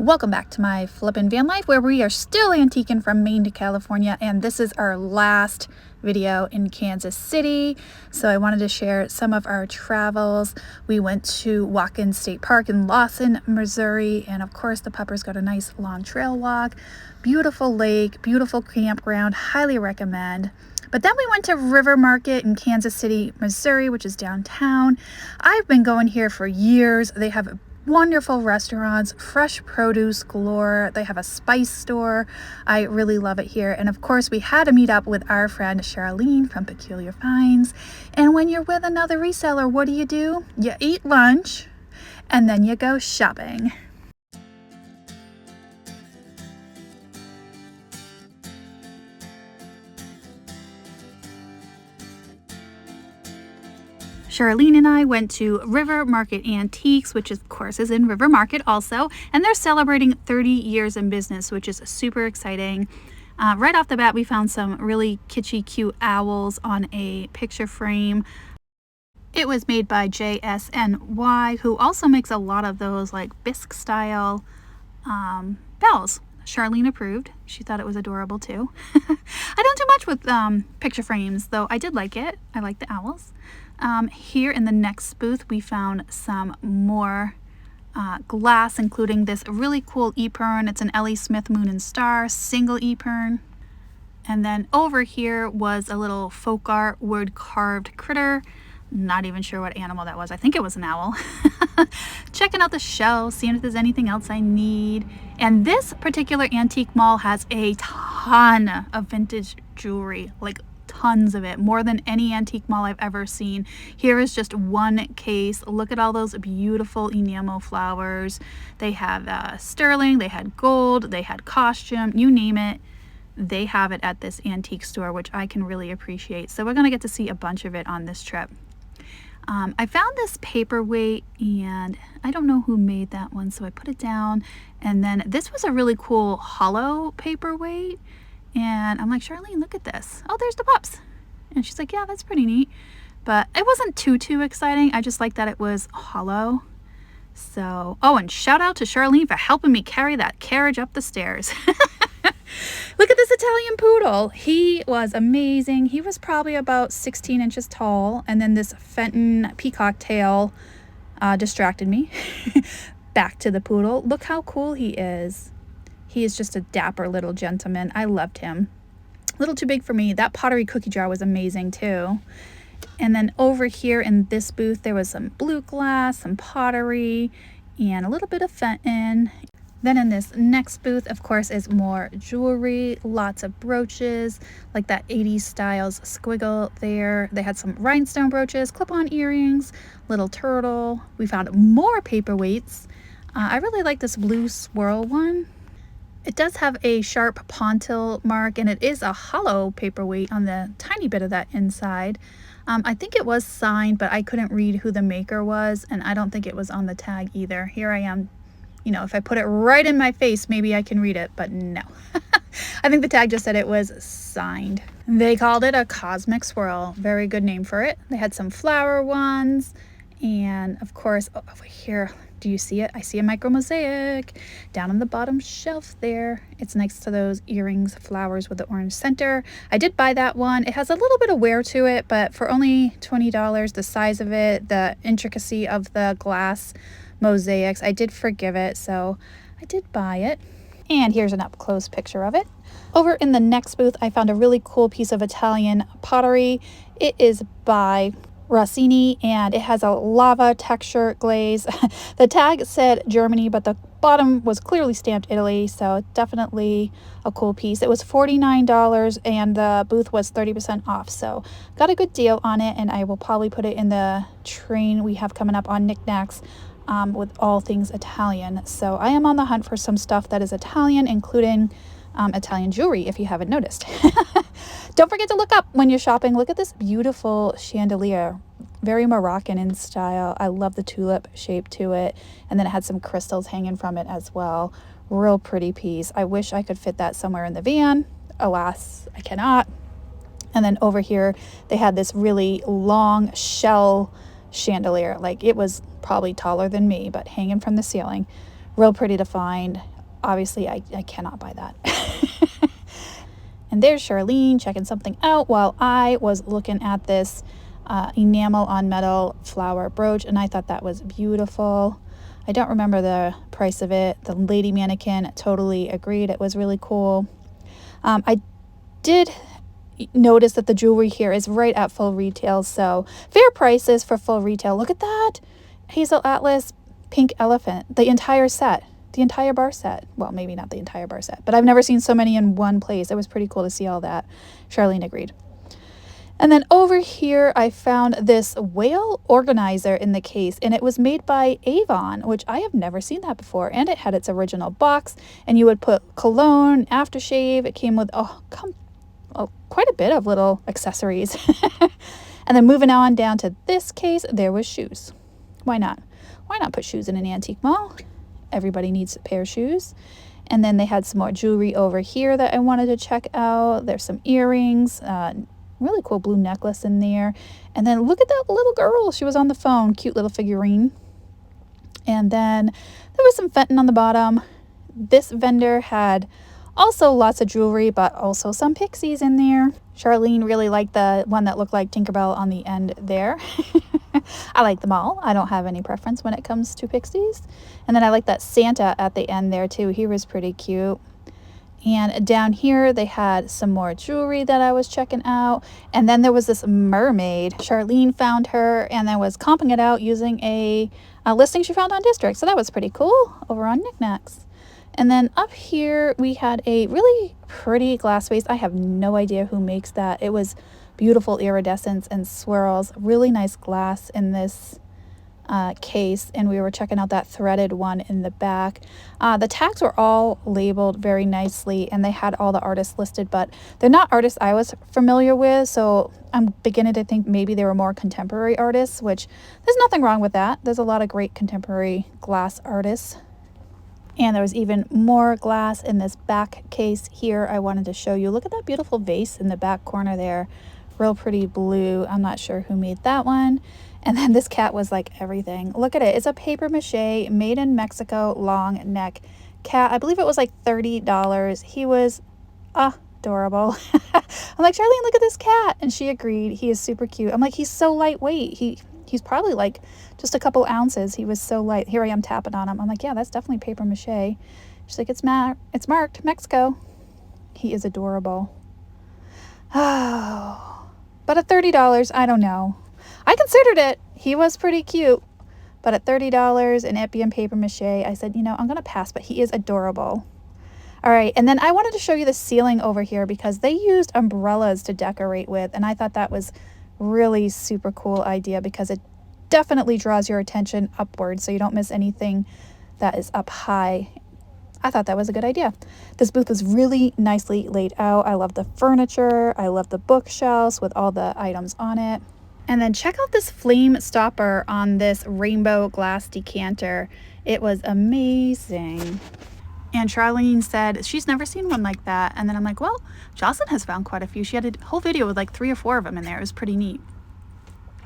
Welcome back to my flippin' van life, where we are still antiquing from Maine to California, and this is our last video in Kansas City. So I wanted to share some of our travels. We went to Watkins State Park in Lawson, Missouri, and of course the puppers got a nice long trail walk. Beautiful lake, beautiful campground, highly recommend. But then we went to River Market in Kansas City, Missouri, which is downtown. I've been going here for years. They have wonderful restaurants, fresh produce galore. They have a spice store. I really love it here. And of course, we had to meet up with our friend Charlene from Peculiar Finds. And when you're with another reseller, what do? You eat lunch and then you go shopping. Charlene and I went to River Market Antiques, which of course is in River Market also, and they're celebrating 30 years in business, which is super exciting. Right off the bat, we found some really kitschy, cute owls on a picture frame. It was made by JSNY, who also makes a lot of those like bisque style bells. Charlene approved. She thought it was adorable too. I don't do much with picture frames, though I did like it. I like the owls. Here in the next booth, we found some more glass, including this really cool epergne. It's an L.E. Smith Moon and Star single epergne. And then over here was a little folk art wood carved critter. Not even sure what animal that was. I think it was an owl. Checking out the shelves, seeing if there's anything else I need. And this particular antique mall has a ton of vintage jewelry, like tons of it, more than any antique mall I've ever seen. Here is just one case. Look at all those beautiful enamel flowers. They have sterling, they had gold, they had costume, you name it. They have it at this antique store, which I can really appreciate. So we're going to get to see a bunch of it on this trip. I found this paperweight, and I don't know who made that one, so I put it down. And then this was a really cool hollow paperweight, and I'm like, Charlene, look at this. Oh, there's the pups. And she's like, yeah, that's pretty neat. But it wasn't too exciting. I just liked that it was hollow. So, oh, and shout out to Charlene for helping me carry that carriage up the stairs. Look at this Italian poodle. He was amazing. He was probably about 16 inches tall. And then this Fenton peacock tail distracted me. Back to the poodle. Look how cool he is. He is just a dapper little gentleman. I loved him. A little too big for me. That pottery cookie jar was amazing too. And then over here in this booth, there was some blue glass, some pottery, and a little bit of Fenton. Then in this next booth, of course, is more jewelry, lots of brooches, like that 80s styles squiggle there. They had some rhinestone brooches, clip-on earrings, little turtle. We found more paperweights. I really like this blue swirl one. It does have a sharp pontil mark, and it is a hollow paperweight on the tiny bit of that inside. I think it was signed, but I couldn't read who the maker was, and I don't think it was on the tag either. Here I am. You know, if I put it right in my face, maybe I can read it, but no. I think the tag just said it was signed. They called it a cosmic swirl. Very good name for it. They had some flower ones, and of course, over here, do you see it? I see a micro mosaic down on the bottom shelf there. It's next to those earrings, flowers with the orange center. I did buy that one. It has a little bit of wear to it, but for only $20, the size of it, the intricacy of the glass mosaics, I did forgive it, so I did buy it. And here's an up-close picture of it. Over in the next booth, I found a really cool piece of Italian pottery. It is by Rossini, and it has a lava texture glaze. The tag said Germany, but the bottom was clearly stamped Italy, so definitely a cool piece. It was $49, and the booth was 30% off, so got a good deal on it, and I will probably put it in the train we have coming up on Knickknacks with all things Italian. So I am on the hunt for some stuff that is Italian, including Italian jewelry, if you haven't noticed. Don't forget to look up when you're shopping. Look at this beautiful chandelier. Very Moroccan in style. I love the tulip shape to it. And then it had some crystals hanging from it as well. Real pretty piece. I wish I could fit that somewhere in the van. Alas, I cannot. And then over here, they had this really long shell chandelier. Like, it was probably taller than me, but hanging from the ceiling. Real pretty to find. obviously I cannot buy that. And there's Charlene checking something out while I was looking at this enamel on metal flower brooch, and I thought that was beautiful. I don't remember the price of it. The lady mannequin totally agreed it was really cool. I did notice that the jewelry here is right at full retail, so fair prices for full retail. Look at that hazel atlas pink elephant, the entire set, the entire bar set. Well, maybe not the entire bar set, but I've never seen so many in one place. It was pretty cool to see all that. Charlene agreed. And then over here I found this whale organizer in the case, and it was made by Avon, which I have never seen that before. And it had its original box, and you would put cologne, aftershave. It came with quite a bit of little accessories. And then moving on down to this case, there was shoes. Why not? Why not put shoes in an antique mall? Everybody needs a pair of shoes. And then they had some more jewelry over here that I wanted to check out. There's some earrings, really cool blue necklace in there. And then look at that little girl. She was on the phone. Cute little figurine. And then there was some Fenton on the bottom. This vendor had also lots of jewelry, but also some pixies in there. Charlene really liked the one that looked like Tinkerbell on the end there. I like them all. I don't have any preference when it comes to pixies. And then I like that Santa at the end there too. He was pretty cute. And down here they had some more jewelry that I was checking out. And then there was this mermaid. Charlene found her and then was comping it out using a listing she found on District. So that was pretty cool over on Knickknacks. And then up here we had a really pretty glass vase. I have no idea who makes that. It was beautiful iridescence and swirls. Really nice glass in this case, and we were checking out that threaded one in the back. The tags were all labeled very nicely, and they had all the artists listed, but they're not artists I was familiar with, so I'm beginning to think maybe they were more contemporary artists, which there's nothing wrong with that. There's a lot of great contemporary glass artists. And there was even more glass in this back case here I wanted to show you. Look at that beautiful vase in the back corner there. Real pretty blue. I'm not sure who made that one. And then this cat was like everything. Look at it. It's a paper mache made in Mexico long neck cat. I believe it was like $30. He was adorable. I'm like, Charlene, look at this cat. And she agreed. He is super cute. I'm like, he's so lightweight. He's probably like just a couple ounces. He was so light. Here I am tapping on him. I'm like, yeah, that's definitely paper mache. She's like, it's marked Mexico. He is adorable. Oh, but at $30, I don't know. I considered it. He was pretty cute, but at $30 and it being paper mache, I said, you know, I'm going to pass, but he is adorable. All right. And then I wanted to show you the ceiling over here because they used umbrellas to decorate with. And I thought that was really super cool idea because it definitely draws your attention upwards so you don't miss anything that is up high. I thought that was a good idea. This booth was really nicely laid out. I love the furniture. I love the bookshelves with all the items on it. And then check out this flame stopper on this rainbow glass decanter. It was amazing. And Charlene said she's never seen one like that. And then I'm like, well, Jocelyn has found quite a few. She had a whole video with like 3 or 4 of them in there. It was pretty neat.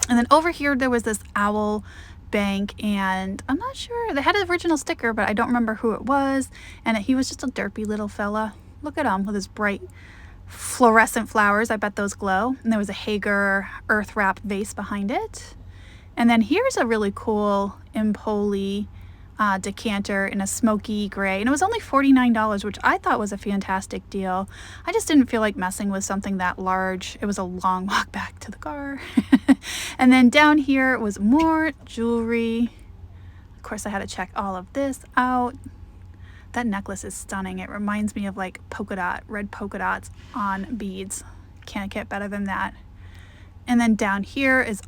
And then over here, there was this owl bank, and I'm not sure. They had an original sticker, but I don't remember who it was. And he was just a derpy little fella. Look at him with his bright fluorescent flowers. I bet those glow. And there was a Hager earth wrapped vase behind it. And then here's a really cool Empoli decanter in a smoky gray, and it was only $49, which I thought was a fantastic deal. I just didn't feel like messing with something that large. It was a long walk back to the car. And then down here was more jewelry. Of course, I had to check all of this out. That necklace is stunning. It reminds me of like red polka dots on beads. Can't get better than that. And then down here is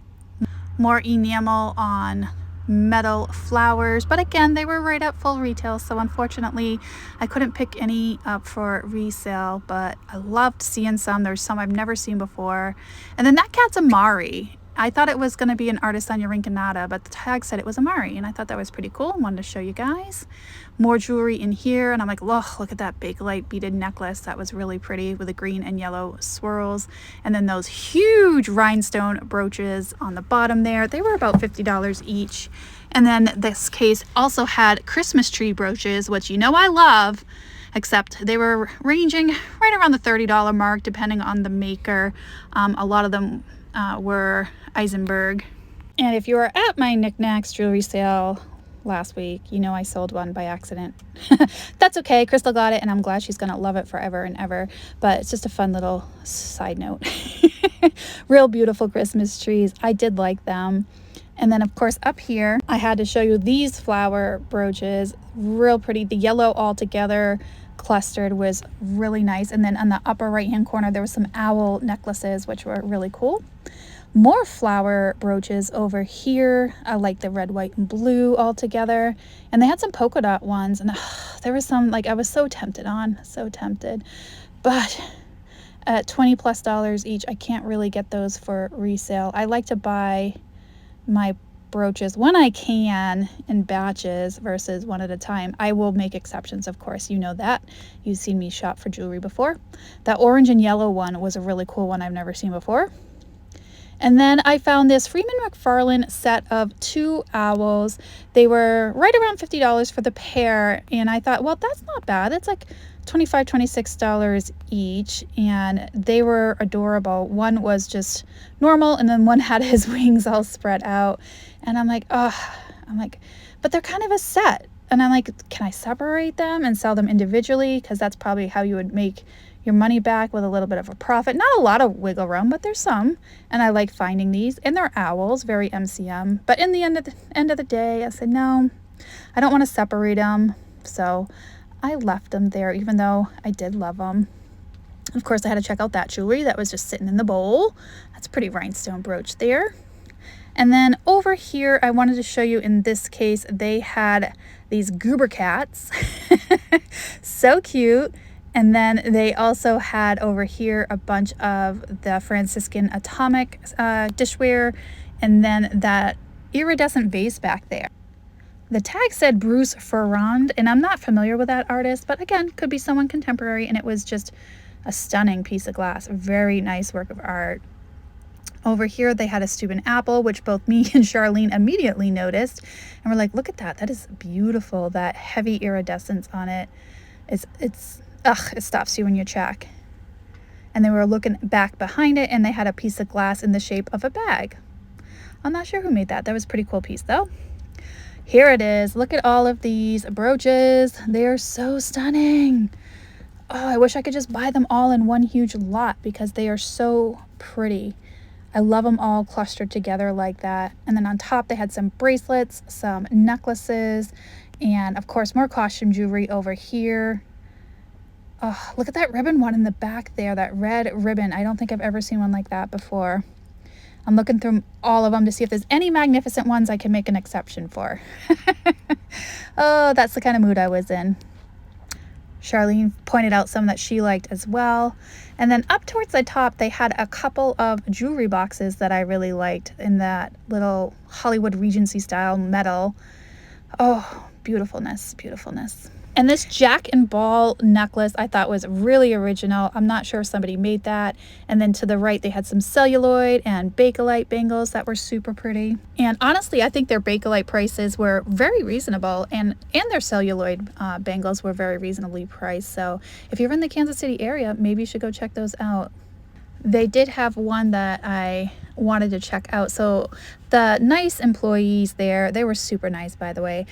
more enamel on metal flowers, but again, they were right at full retail, so unfortunately I couldn't pick any up for resale, but I loved seeing some. There's some I've never seen before. And then that cat's a Mari. I thought it was going to be an artist on Rinconada, but the tag said it was Amari, and I thought that was pretty cool. I wanted to show you guys. More jewelry in here, and I'm like, look at that Bakelite beaded necklace. That was really pretty with the green and yellow swirls. And then those huge rhinestone brooches on the bottom there. They were about $50 each. And then this case also had Christmas tree brooches, which you know I love, except they were ranging right around the $30 mark, depending on the maker. A lot of them were Eisenberg. And if you were at my knickknacks jewelry sale last week, you know I sold one by accident. That's okay, Crystal got it, and I'm glad she's gonna love it forever and ever. But it's just a fun little side note. Real beautiful Christmas trees. I did like them. And then of course up here I had to show you these flower brooches. Real pretty. The yellow all together clustered was really nice. And then on the upper right hand corner there was some owl necklaces, which were really cool. More flower brooches over here. I like the red, white, and blue all together. And they had some polka dot ones, and there was some, like, I was so tempted on, so tempted. But at $20+ each, I can't really get those for resale. I like to buy my brooches when I can in batches versus one at a time. I will make exceptions, of course. You know that. You've seen me shop for jewelry before. That orange and yellow one was a really cool one I've never seen before. And then I found this Freeman McFarlane set of 2 owls. They were right around $50 for the pair. And I thought, well, that's not bad. It's like $25, $26 each. And they were adorable. One was just normal, and then one had his wings all spread out. And I'm like, but they're kind of a set. And I'm like, can I separate them and sell them individually? Because that's probably how you would make your money back with a little bit of a profit. Not a lot of wiggle room, but there's some. And I like finding these. And they're owls, very MCM. But in the end of the day, I said, no, I don't want to separate them. So I left them there, even though I did love them. Of course, I had to check out that jewelry that was just sitting in the bowl. That's a pretty rhinestone brooch there. And then over here, I wanted to show you, in this case, they had these goober cats. So cute. And then they also had over here a bunch of the Franciscan atomic dishware, and then that iridescent vase back there. The tag said Bruce Ferrand, and I'm not familiar with that artist, but again, could be someone contemporary, and it was just a stunning piece of glass. Very nice work of art. Over here, they had a Steuben apple, which both me and Charlene immediately noticed. And we're like, look at that. That is beautiful. That heavy iridescence on it. It stops you in your check. And they were looking back behind it, and they had a piece of glass in the shape of a bag. I'm not sure who made that. That was a pretty cool piece, though. Here it is. Look at all of these brooches. They are so stunning. Oh, I wish I could just buy them all in one huge lot because they are so pretty. I love them all clustered together like that. And then on top, they had some bracelets, some necklaces, and of course, more costume jewelry over here. Oh, look at that ribbon one in the back there, that red ribbon. I don't think I've ever seen one like that before. I'm looking through all of them to see if there's any magnificent ones I can make an exception for. Oh, that's the kind of mood I was in. Charlene pointed out some that she liked as well. And then up towards the top, they had a couple of jewelry boxes that I really liked in that little Hollywood Regency style metal. Oh, beautifulness, beautifulness. And this Jack and Ball necklace I thought was really original. I'm not sure if somebody made that. And then to the right, they had some celluloid and Bakelite bangles that were super pretty. And honestly, I think their Bakelite prices were very reasonable, and their celluloid bangles were very reasonably priced. So if you're in the Kansas City area, maybe you should go check those out. They did have one that I wanted to check out. So the nice employees there, they were super nice, by the way,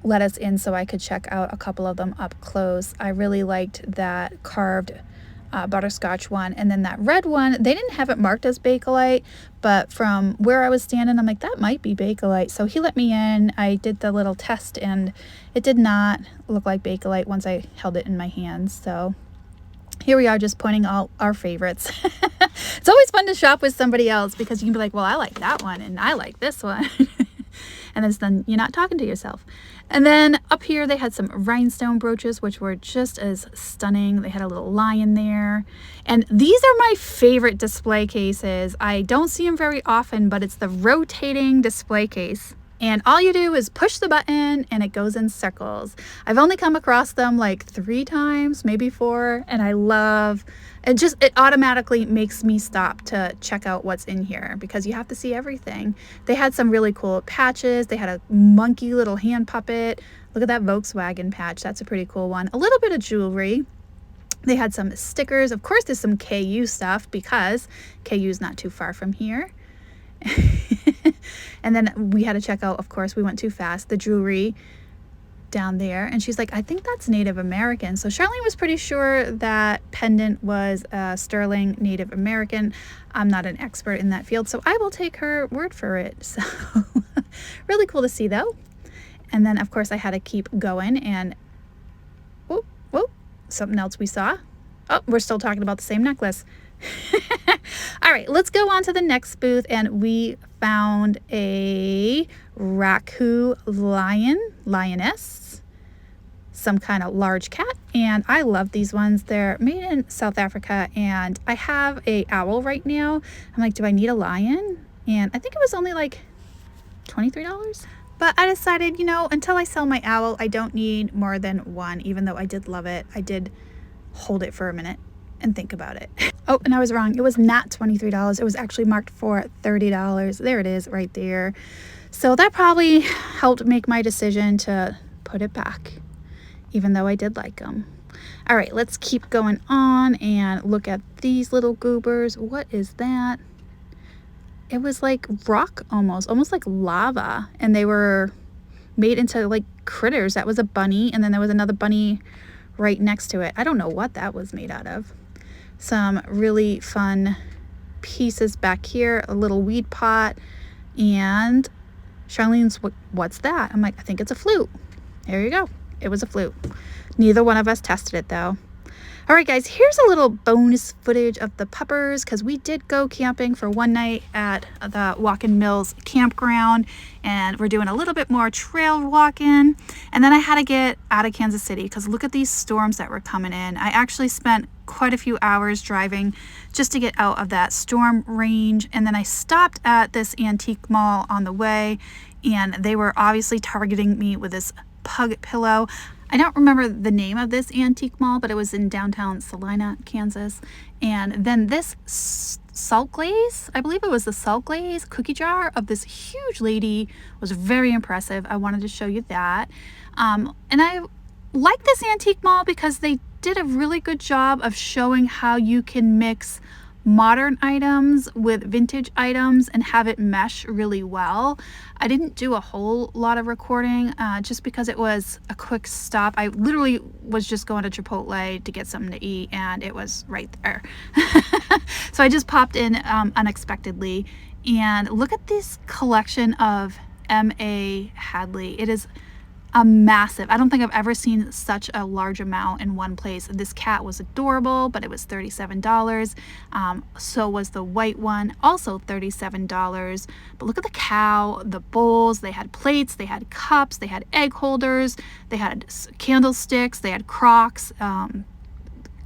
let us in so I could check out a couple of them up close. I really liked that carved butterscotch one, and then that red one, they didn't have it marked as Bakelite, but from where I was standing, I'm like, that might be Bakelite. So he let me in. I did the little test, and it did not look like Bakelite once I held it in my hands. So here we are, just pointing out our favorites. It's always fun to shop with somebody else because you can be like, well, I like that one and I like this one. And then you're not talking to yourself. And then up here they had some rhinestone brooches, which were just as stunning. They had a little lion there. And these are my favorite display cases. I don't see them very often, but it's the rotating display case. And all you do is push the button and it goes in circles. I've only come across them like 3 times, maybe 4, and I love it. It automatically makes me stop to check out what's in here because you have to see everything. They had some really cool patches. They had a monkey little hand puppet. Look at that Volkswagen patch. That's a pretty cool one. A little bit of jewelry. They had some stickers. Of course, there's some KU stuff because KU is not too far from here. And then we had to check out, of course, we went too fast, the jewelry down there. And she's like, I think that's Native American. So Charlene was pretty sure that pendant was sterling Native American. I'm not an expert in that field, so I will take her word for it. So really cool to see though. And then of course I had to keep going and whoop, whoop, something else we saw. Oh, we're still talking about the same necklace. All right, let's go on to the next booth, and we found a raku lioness, some kind of large cat, and I love these ones. They're made in South Africa, and I have a owl right now. I'm like, do I need a lion? And I think it was only like $23. But I decided, you know, until I sell my owl, I don't need more than one, even though I did love it. I did hold it for a minute and think about it. Oh, and I was wrong. It was not $23. It was actually marked for $30. There it is right there. So that probably helped make my decision to put it back, even though I did like them. All right, let's keep going on and look at these little goobers. What is that? It was like rock almost like lava. And they were made into like critters. That was a bunny. And then there was another bunny right next to it. I don't know what that was made out of. Some really fun pieces back here, a little weed pot, and Charlene's, what's that? I'm like, I think it's a flute. There you go. It was a flute. Neither one of us tested it though. All right, guys, here's a little bonus footage of the puppers because we did go camping for one night at the Walkin' Mills campground, and we're doing a little bit more trail walking. And then I had to get out of Kansas City because look at these storms that were coming in. I actually spent quite a few hours driving just to get out of that storm range. And then I stopped at this antique mall on the way, and they were obviously targeting me with this pug pillow. I don't remember the name of this antique mall, but it was in downtown Salina, Kansas. And then this salt glaze, I believe it was the salt glaze cookie jar of this huge lady, was very impressive. I wanted to show you that. And I like this antique mall because they did a really good job of showing how you can mix modern items with vintage items and have it mesh really well. I didn't do a whole lot of recording just because it was a quick stop. I literally was just going to Chipotle to get something to eat, and it was right there. So I just popped in unexpectedly, and look at this collection of M.A. Hadley. It is a massive, I don't think I've ever seen such a large amount in one place. This cat was adorable, but it was $37. So was the white one, also $37. But look at the cow, the bowls. They had plates, they had cups, they had egg holders, they had candlesticks, they had crocks,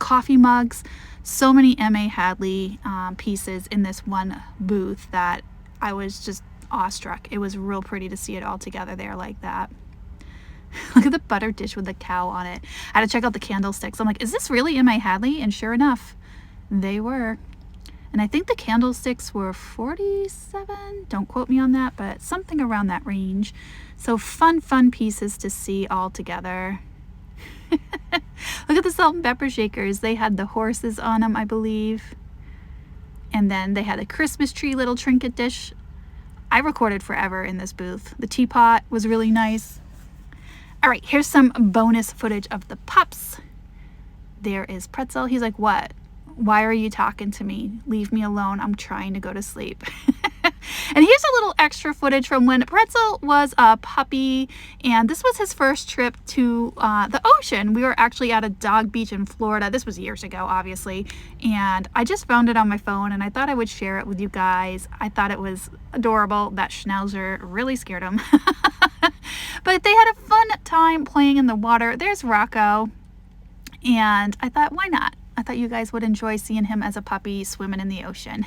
coffee mugs. So many M.A. Hadley pieces in this one booth that I was just awestruck. It was real pretty to see it all together there like that. Look at the butter dish with the cow on it. I had to check out the candlesticks. I'm like, is this really M.A. Hadley? And sure enough, they were. And I think the candlesticks were $47. Don't quote me on that, but something around that range. So fun pieces to see all together. Look at the salt and pepper shakers. They had the horses on them, I believe. And then they had a Christmas tree little trinket dish. I recorded forever in this booth. The teapot was really nice. All right, here's some bonus footage of the pups. There is Pretzel. He's like, what? Why are you talking to me? Leave me alone. I'm trying to go to sleep. And here's a little extra footage from when Pretzel was a puppy, and this was his first trip to the ocean. We were actually at a dog beach in Florida. This was years ago, obviously, and I just found it on my phone, and I thought I would share it with you guys. I thought it was adorable. That schnauzer really scared him. But they had a fun time playing in the water. There's Rocco, and I thought, why not? I thought you guys would enjoy seeing him as a puppy swimming in the ocean.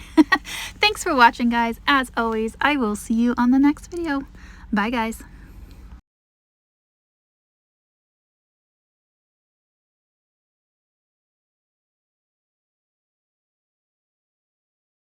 Thanks for watching, guys. As always, I will see you on the next video. Bye, guys.